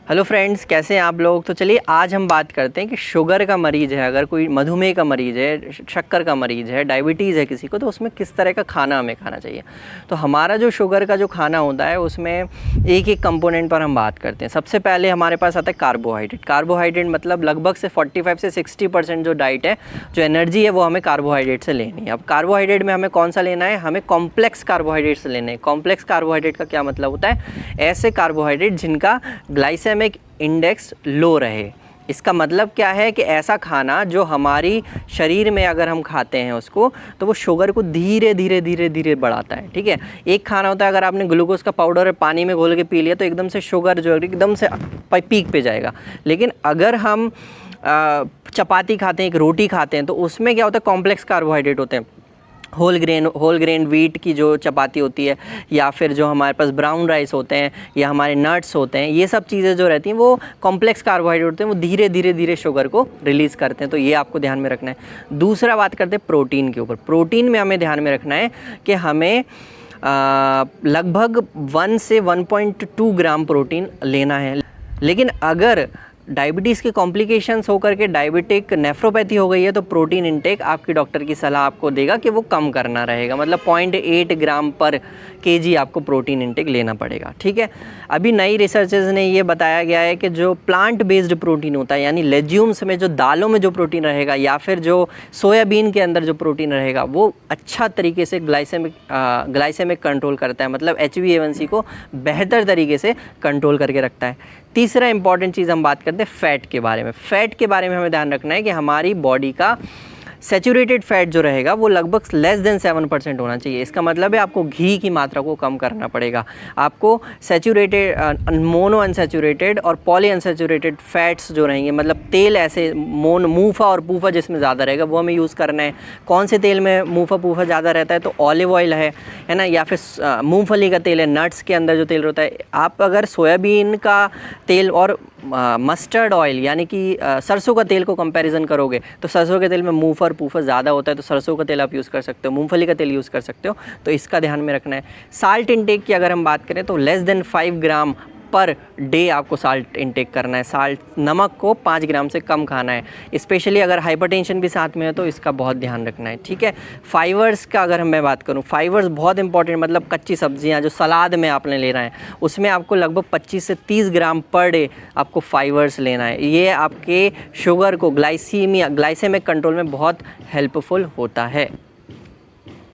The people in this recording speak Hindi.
हेलो फ्रेंड्स, कैसे हैं आप लोग। तो चलिए आज हम बात करते हैं कि शुगर का मरीज़ है, अगर कोई मधुमेह का मरीज़ है, शक्कर का मरीज़ है, डायबिटीज़ है किसी को, तो उसमें किस तरह का खाना हमें खाना चाहिए। तो हमारा जो शुगर का जो खाना होता है उसमें एक एक कंपोनेंट पर हम बात करते हैं। सबसे पहले हमारे पास आता है कार्बोहाइड्रेट। कार्बोहाइड्रेट मतलब लगभग से 45 से 60% जो डाइट है, जो एनर्जी है, वो हमें कार्बोहाइड्रेट से लेनी है। अब कार्बोहाइड्रेट में हमें कौन सा लेना है, हमें कॉम्प्लेक्स कार्बोहाइड्रेट से लेना है। कॉम्प्लेक्स कार्बोहाइड्रेट का क्या मतलब होता है, ऐसे कार्बोहाइड्रेट जिनका ग्लाइसेमिक इंडेक्स लो रहे। इसका मतलब क्या है कि ऐसा खाना जो हमारी शरीर में अगर हम खाते हैं उसको, तो वो शुगर को धीरे धीरे धीरे धीरे बढ़ाता है। ठीक है, एक खाना होता है अगर आपने ग्लूकोज का पाउडर पानी में घोल के पी लिया तो एकदम से शुगर जो है एकदम से पीक पे जाएगा। लेकिन अगर हम चपाती खाते हैं, एक रोटी खाते हैं, तो उसमें क्या होता है, कॉम्प्लेक्स कार्बोहाइड्रेट होते हैं। होल ग्रेन व्हीट की जो चपाती होती है, या फिर जो हमारे पास ब्राउन राइस होते हैं, या हमारे नट्स होते हैं, ये सब चीज़ें जो रहती हैं वो कॉम्प्लेक्स कार्बोहाइड्रेट होते हैं, वो धीरे धीरे धीरे शुगर को रिलीज़ करते हैं। तो ये आपको ध्यान में रखना है। दूसरा बात करते हैं प्रोटीन के ऊपर। प्रोटीन में हमें ध्यान में रखना है कि हमें लगभग 1 से 1.2 ग्राम प्रोटीन लेना है। लेकिन अगर डायबिटीज़ के कॉम्प्लिकेशंस होकर के डायबिटिक नेफ्रोपैथी हो गई है, तो प्रोटीन इंटेक आपकी डॉक्टर की सलाह आपको देगा कि वो कम करना रहेगा, मतलब 0.8 ग्राम पर केजी आपको प्रोटीन इंटेक लेना पड़ेगा। ठीक है, अभी नई रिसर्चेस ने ये बताया गया है कि जो प्लांट बेस्ड प्रोटीन होता है, यानी लेज्यूम्स में, जो दालों में जो प्रोटीन रहेगा, या फिर जो सोयाबीन के अंदर जो प्रोटीन रहेगा, वो अच्छा तरीके से ग्लाइसेमिक कंट्रोल करता है, मतलब HbA1c को बेहतर तरीके से कंट्रोल करके रखता है। तीसरा इंपॉर्टेंट चीज़ हम बात करते हैं फ़ैट के बारे में। फ़ैट के बारे में हमें ध्यान रखना है कि हमारी बॉडी का सैचुरेटेड फैट जो रहेगा वो लगभग लेस देन 7% होना चाहिए। इसका मतलब है आपको घी की मात्रा को कम करना पड़ेगा। आपको सैचुरेटेड, मोनो अनसैचुरेटेड और पॉली अनसैचुरेटेड फैट्स जो रहेंगे, मतलब तेल ऐसे मूफा और पूफा जिसमें ज़्यादा रहेगा, वो हमें यूज़ करना है। कौन से तेल में मूफा पूफा ज़्यादा रहता है, तो ऑलिव ऑयल है ना, या फिर मूंगफली का तेल है, नट्स के अंदर जो तेल होता है। आप अगर सोयाबीन का तेल और मस्टर्ड ऑयल यानी कि सरसों का तेल को कंपैरिजन करोगे, तो सरसों के तेल में मूफा और पूफा ज़्यादा होता है, तो सरसों का तेल आप यूज़ कर सकते हो, मूंगफली का तेल यूज़ कर सकते हो। तो इसका ध्यान में रखना है। साल्ट इंटेक की अगर हम बात करें तो लेस देन 5 ग्राम पर डे आपको साल्ट इंटेक करना है। साल्ट, नमक को 5 ग्राम से कम खाना है। स्पेशली अगर हाइपरटेंशन भी साथ में है तो इसका बहुत ध्यान रखना है। ठीक है, फाइबर्स का अगर मैं बात करूं, फाइबर्स बहुत इंपॉर्टेंट, मतलब कच्ची सब्जियां जो सलाद में आपने लेना है, उसमें आपको लगभग 25 से 30 ग्राम पर डे आपको फाइबर्स लेना है। ये आपके शुगर को ग्लाइसेमिक कंट्रोल में बहुत हेल्पफुल होता है।